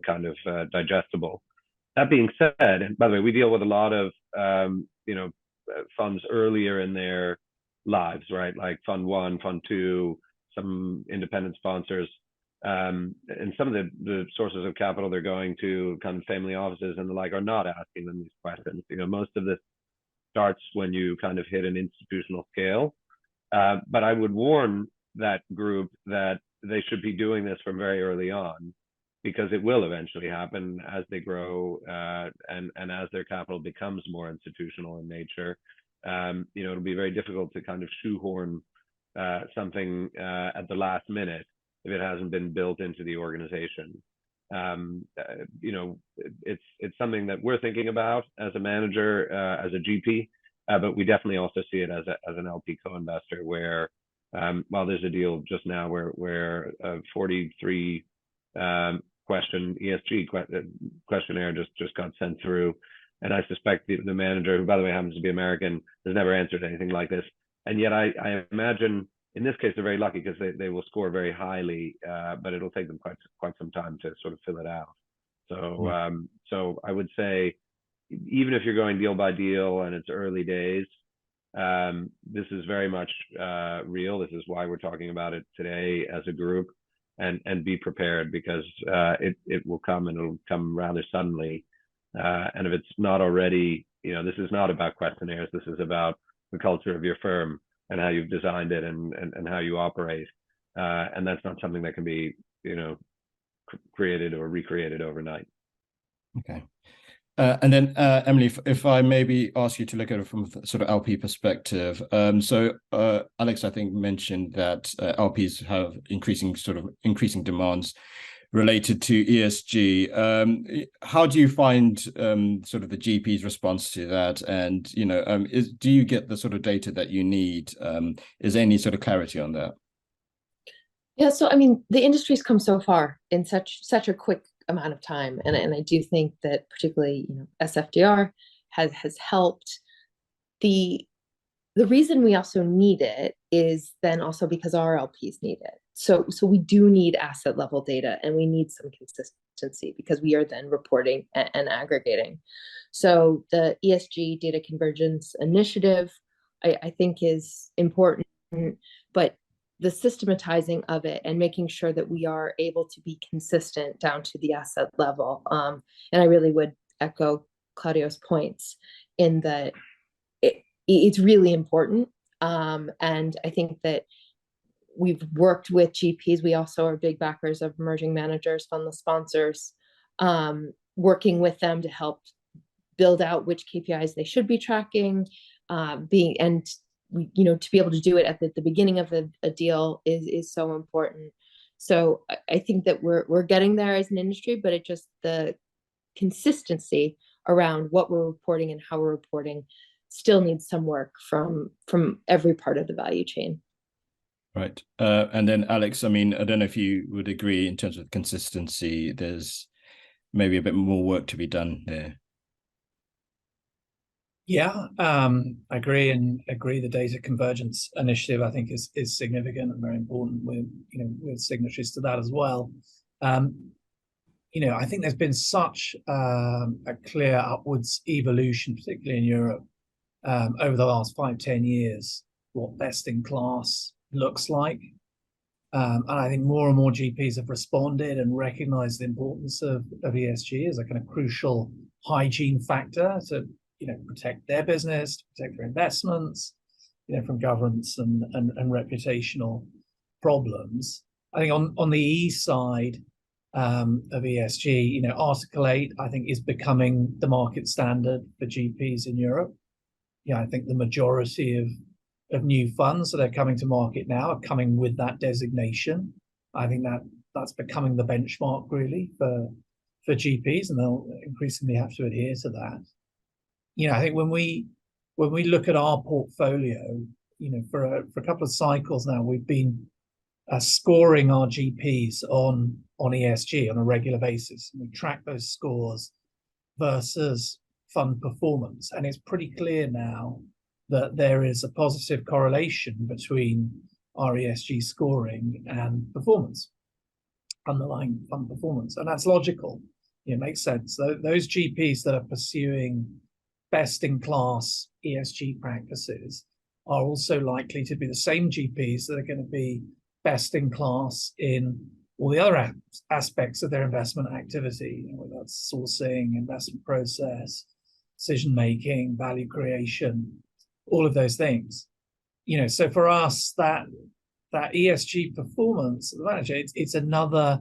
kind of digestible. That being said, and by the way, we deal with a lot of funds earlier in their lives, right? Like Fund 1, Fund 2, some independent sponsors, and some of the sources of capital they're going to, kind of family offices and the like, are not asking them these questions. Most of this starts when you kind of hit an institutional scale. But I would warn that group that they should be doing this from very early on, because it will eventually happen as they grow and as their capital becomes more institutional in nature. It'll be very difficult to kind of shoehorn something at the last minute if it hasn't been built into the organization. It's something that we're thinking about as a manager, as a GP, but we definitely also see it as an LP co-investor where, while there's a deal just now where a 43 question ESG questionnaire just got sent through, and I suspect the manager, who by the way happens to be American, has never answered anything like this. And yet I imagine in this case they're very lucky because they will score very highly, but it'll take them quite some time to sort of fill it out. So so I would say, even if you're going deal by deal and it's early days, this is very much real. This is why we're talking about it today as a group, and be prepared, because it will come, and it'll come rather suddenly. And if it's not already, this is not about questionnaires. This is about the culture of your firm and how you've designed it and how you operate. And that's not something that can be, created or recreated overnight.
Okay. And then Emily, if I maybe ask you to look at it from a sort of LP perspective. So Alex, I think, mentioned that LPs have increasing demands related to ESG. How do you find sort of the GP's response to that? And do you get the sort of data that you need? Is there any sort of clarity on that?
Yeah, so I mean, the industry's come so far in such a quick amount of time, and I do think that particularly SFDR has helped. The reason we also need it is then also because our LPs need it. So we do need asset level data, and we need some consistency because we are then reporting and aggregating. So the ESG data convergence initiative, I think, is important, but the systematizing of it and making sure that we are able to be consistent down to the asset level. And I really would echo Claudio's points in that it's really important. And I think that we've worked with GPs. We also are big backers of emerging managers, fundless sponsors, working with them to help build out which KPIs they should be tracking, to be able to do it at the beginning of a deal is so important. So I think that we're getting there as an industry, but the consistency around what we're reporting and how we're reporting still needs some work from every part of the value chain.
Right. And then Alex, I mean, I don't know if you would agree in terms of consistency, there's maybe a bit more work to be done there.
Yeah, I agree the data convergence initiative I think is significant and very important. We're signatories to that as well. I think there's been such a clear upwards evolution, particularly in Europe, over the last 5-10 years, what best in class looks like. And I think more and more GPs have responded and recognized the importance of ESG as a kind of crucial hygiene factor to protect their business, to protect their investments, from governance and reputational problems. I think on the E side of ESG, Article 8, I think, is becoming the market standard for GPs in Europe. I think the majority of new funds that are coming to market now are coming with that designation. I think that's becoming the benchmark really for GPs, and they'll increasingly have to adhere to that. I think when we look at our portfolio, for a couple of cycles now, we've been scoring our GPs on ESG on a regular basis. And we track those scores versus fund performance, and it's pretty clear now that there is a positive correlation between our ESG scoring and performance, underlying fund performance, and that's logical. It makes sense. Those GPs that are pursuing best-in-class ESG practices are also likely to be the same GPs that are going to be best-in-class in all the other aspects of their investment activity, whether that's sourcing, investment process, decision-making, value creation, all of those things. So for us, that ESG performance manager, it's another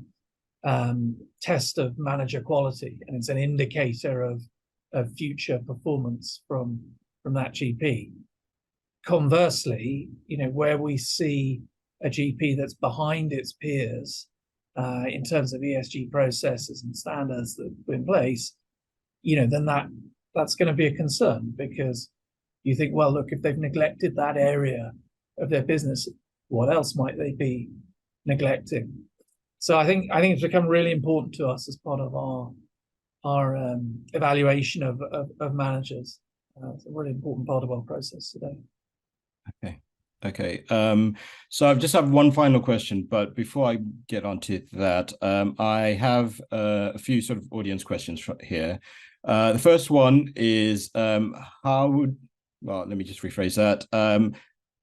test of manager quality, and it's an indicator of future performance from that GP. Conversely, where we see a GP that's behind its peers in terms of ESG processes and standards that are in place, then that's going to be a concern, because you think, well, look, if they've neglected that area of their business, what else might they be neglecting? So I think it's become really important to us as part of our evaluation of managers. It's a really important part of our process today.
Okay. So I just have one final question, but before I get onto that, I have a few sort of audience questions here. The first one is, let me just rephrase that.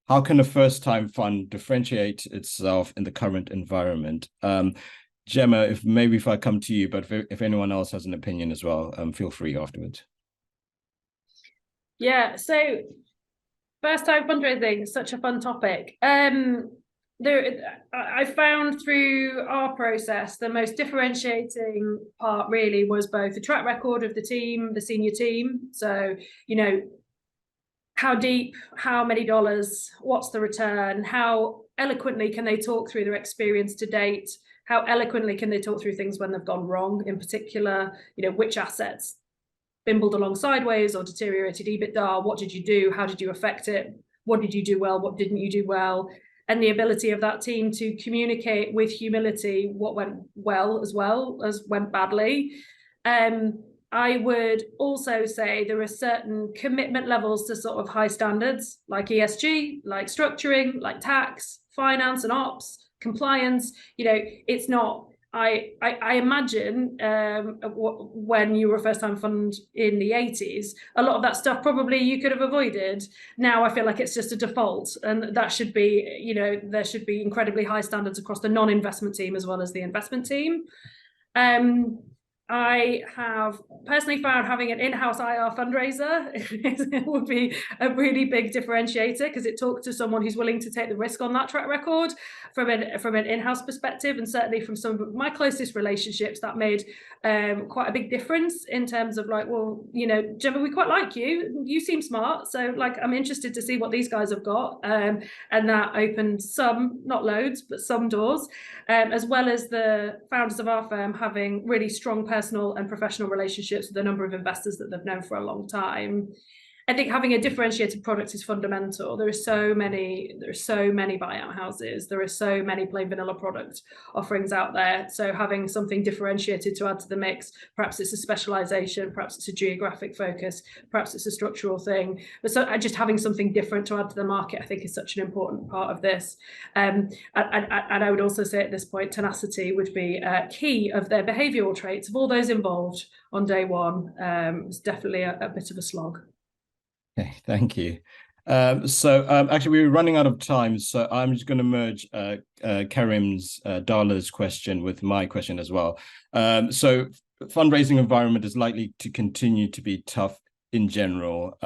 How can a first-time fund differentiate itself in the current environment? Gemma, if I come to you, but if anyone else has an opinion as well, feel free afterwards.
Yeah, so first-time fundraising, such a fun topic. I found through our process, the most differentiating part really was both the track record of the team, the senior team. So, how deep, how many dollars, what's the return, how eloquently can they talk through their experience to date, how eloquently can they talk through things when they've gone wrong, in particular, which assets bimbled along sideways or deteriorated EBITDA, what did you do, how did you affect it, what did you do well, what didn't you do well, and the ability of that team to communicate with humility what went well as went badly. I would also say there are certain commitment levels to sort of high standards, like ESG, like structuring, like tax, finance and ops, compliance. It's not, I imagine when you were a first-time fund in the 80s, a lot of that stuff probably you could have avoided. Now I feel like it's just a default, and that should be, there should be incredibly high standards across the non-investment team as well as the investment team. I have personally found having an in-house IR fundraiser would be a really big differentiator, because it talks to someone who's willing to take the risk on that track record from an in-house perspective, and certainly from some of my closest relationships that made quite a big difference in terms of like, well, Gemma, we quite like you seem smart, so like I'm interested to see what these guys have got, and that opened some, not loads, but some doors, as well as the founders of our firm having really strong personal and professional relationships with a number of investors that they've known for a long time. I think having a differentiated product is fundamental. There are so many buyout houses. There are so many plain vanilla product offerings out there. So having something differentiated to add to the mix, perhaps it's a specialization, perhaps it's a geographic focus, perhaps it's a structural thing. But so just having something different to add to the market, I think, is such an important part of this. And I would also say at this point, tenacity would be key of their behavioural traits of all those involved on day one. It's definitely a bit of a slog.
Okay, thank you. Actually, we're running out of time, so I'm just going to merge Karim's Dala's question with my question as well. So fundraising environment is likely to continue to be tough in general.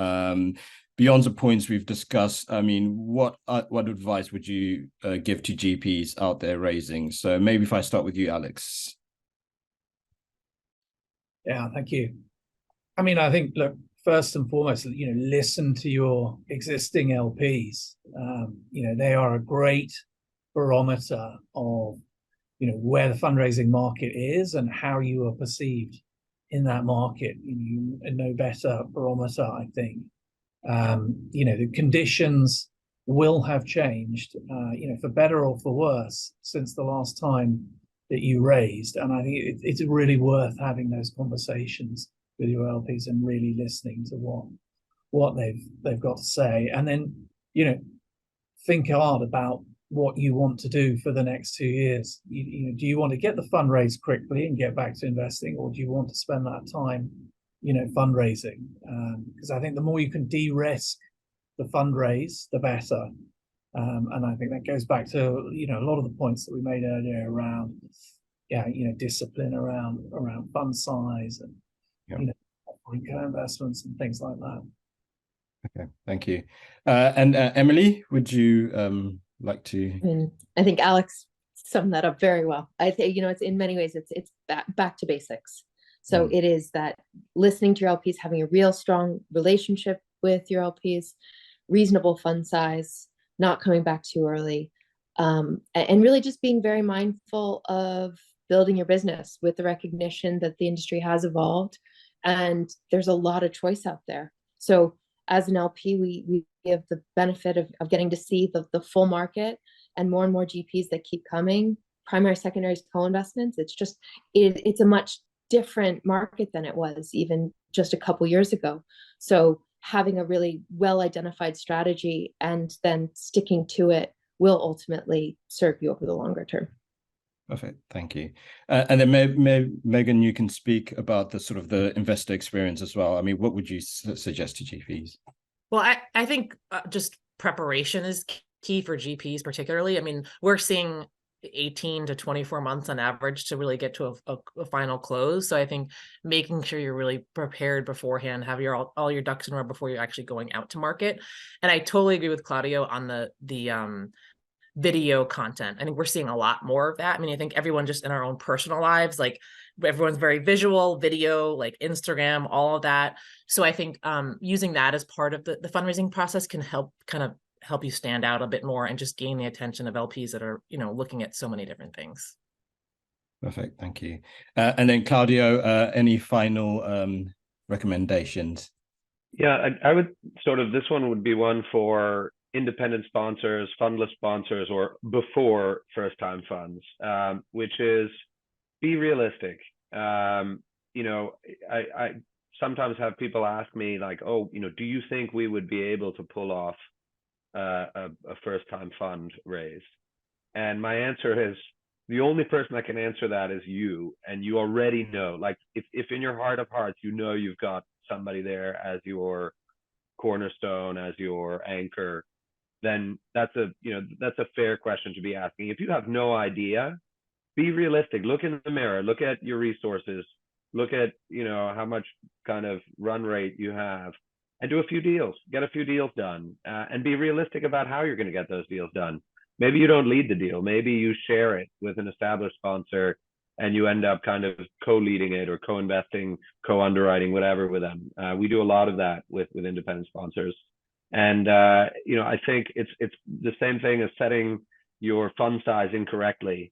Beyond the points we've discussed, I mean, what advice would you give to GPs out there raising? So maybe if I start with you, Alex.
Yeah, thank you. I mean, I think, look, first and foremost, listen to your existing LPs. They are a great barometer of, where the fundraising market is and how you are perceived in that market. No better barometer, I think. The conditions will have changed, for better or for worse since the last time that you raised. And I think it's really worth having those conversations with your LPs and really listening to what they've got to say, and then think hard about what you want to do for the next 2 years. Do you want to get the fundraise quickly and get back to investing, or do you want to spend that time fundraising? Because I think the more you can de-risk the fundraise, the better. And I think that goes back to a lot of the points that we made earlier around discipline around fund size and offering co-investments and things like that.
Okay, thank you. And Emily, would you like to?
I think Alex summed that up very well. I think it's in many ways it's back to basics. So it is that listening to your LPs, having a real strong relationship with your LPs, reasonable fund size, not coming back too early, and really just being very mindful of building your business with the recognition that the industry has evolved and there's a lot of choice out there. So as an LP, we have the benefit of getting to see the full market and more GPs that keep coming, primary, secondaries, co-investments. It's a much different market than it was even just a couple years ago. So having a really well-identified strategy and then sticking to it will ultimately serve you over the longer term.
Perfect, thank you. And then Megan, you can speak about the sort of the investor experience as well. I mean, what would you suggest to GPs?
Well, I think just preparation is key for GPs particularly. I mean, we're seeing 18 to 24 months on average to really get to a final close. So I think making sure you're really prepared beforehand, have all your ducks in a row before you're actually going out to market. And I totally agree with Claudio on the video content. I think we're seeing a lot more of that. I mean, I think everyone just in our own personal lives, like everyone's very visual, video, like Instagram, all of that. So I think using that as part of the fundraising process can help you stand out a bit more and just gain the attention of LPs that are, looking at so many different things.
Perfect, thank you. And then Claudio, any final recommendations?
Yeah, I would this one would be one for independent sponsors, fundless sponsors, or before first-time funds, which is be realistic. I sometimes have people ask me like, oh, do you think we would be able to pull off a first-time fund raise? And my answer is the only person that can answer that is you, and you already know. Like if in your heart of hearts you've got somebody there as your cornerstone, as your anchor, then that's a fair question to be asking. If you have no idea, be realistic. Look in the mirror. Look at your resources. Look at how much kind of run rate you have, and do a few deals. Get a few deals done, and be realistic about how you're going to get those deals done. Maybe you don't lead the deal. Maybe you share it with an established sponsor, and you end up kind of co-leading it or co-investing, co-underwriting, whatever with them. We do a lot of that with independent sponsors. And I think it's the same thing as setting your fund size incorrectly.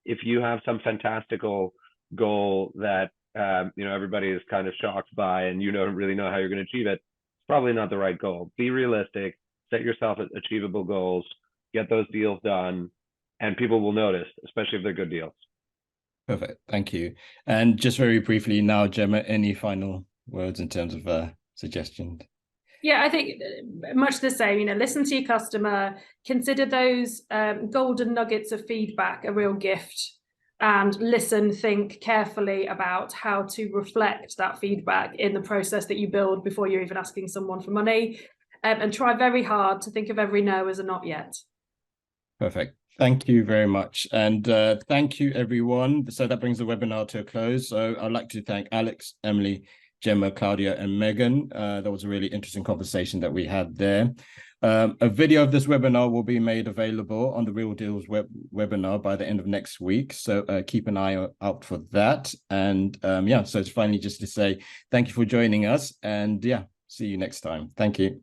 If you have some fantastical goal that everybody is kind of shocked by, and you don't really know how you're going to achieve it, probably not the right goal. Be realistic, set yourself achievable goals, get those deals done, and people will notice, especially if they're good deals.
Perfect. Thank you. And just very briefly now, Gemma, any final words in terms of suggestions?
Yeah, I think much the same. Listen to your customer, consider those golden nuggets of feedback a real gift, and listen, think carefully about how to reflect that feedback in the process that you build before you're even asking someone for money, and try very hard to think of every no as a not yet.
Perfect. Thank you very much. And thank you, everyone. So that brings the webinar to a close. So I'd like to thank Alex, Emily, Gemma, Claudia, and Megan. That was a really interesting conversation that we had there. A video of this webinar will be made available on the Real Deals webinar by the end of next week. So keep an eye out for that. And yeah, so it's finally just to say thank you for joining us. And yeah, see you next time. Thank you.